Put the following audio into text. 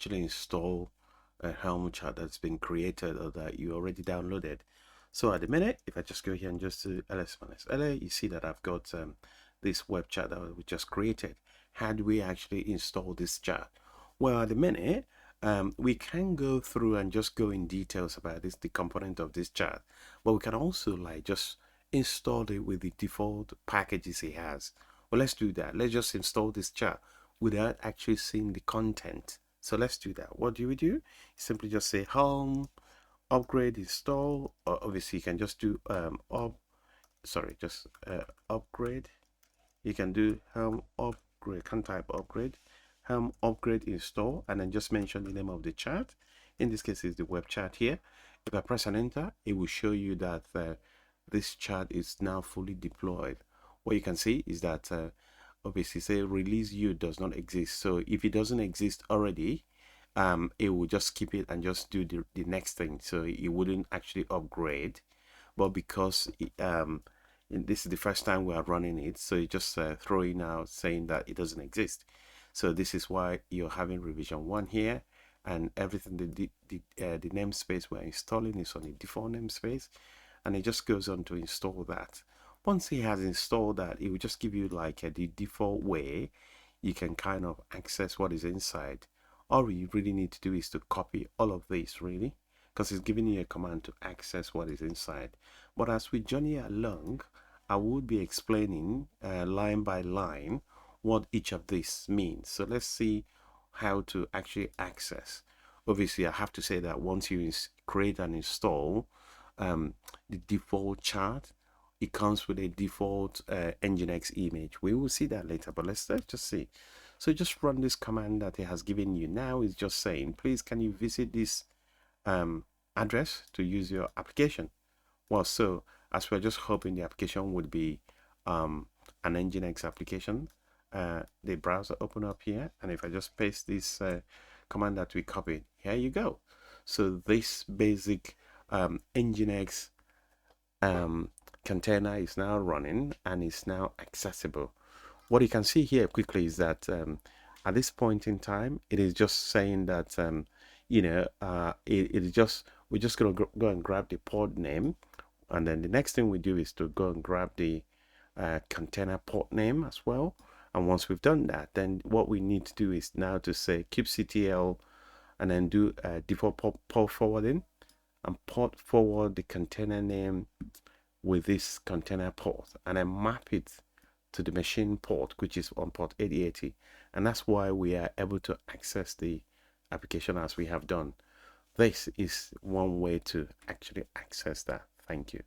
actually install a Helm chart that's been created or that you already downloaded. So at the minute, if I just go here and just do ls-la, you see that I've got this web chart that we just created. How do we actually install this chart? Well, at the minute, we can go through and just go in details about this, the component of this chart, but we can also like just install it with the default packages it has. Well, let's do that. Let's just install this chart without actually seeing the content. So let's do that. What do? You simply just say Helm upgrade install, or obviously you can just do upgrade. You can do Helm upgrade, can type upgrade, Helm upgrade install, and then just mention the name of the chart. In this case, is the web chart here. If I press an enter, it will show you that this chart is now fully deployed. What you can see is that obviously say release you does not exist. So if it doesn't exist already, it will just keep it and just do the next thing. So it wouldn't actually upgrade, but because this is the first time we are running it, so you just throwing out saying that it doesn't exist. So this is why you're having revision 1 here, and everything the namespace we're installing is on the default namespace, and it just goes on to install that. Once it has installed that, it will just give you like the default way you can kind of access what is inside. All you really need to do is to copy all of this, really, because it's giving you a command to access what is inside. But as we journey along, I would be explaining line by line what each of these means. So let's see how to actually access. Obviously, I have to say that once you create and install the default chart, it comes with a default Nginx image. We will see that later, but let's just see. So just run this command that it has given you. Now it's just saying, please can you visit this address to use your application. Well, so as we're just hoping the application would be an Nginx application, the browser open up here, and if I just paste this command that we copied, here you go. So this basic Nginx container is now running and is now accessible. What you can see here quickly is that at this point in time, it is just saying that it is just, we're just going to go and grab the port name, and then the next thing we do is to go and grab the container port name as well. And once we've done that, then what we need to do is now to say kubectl and then do default port forwarding and port forward the container name with this container port, and then map it to the machine port, which is on port 8080, and that's why we are able to access the application as we have done. This is one way to actually access that. Thank you.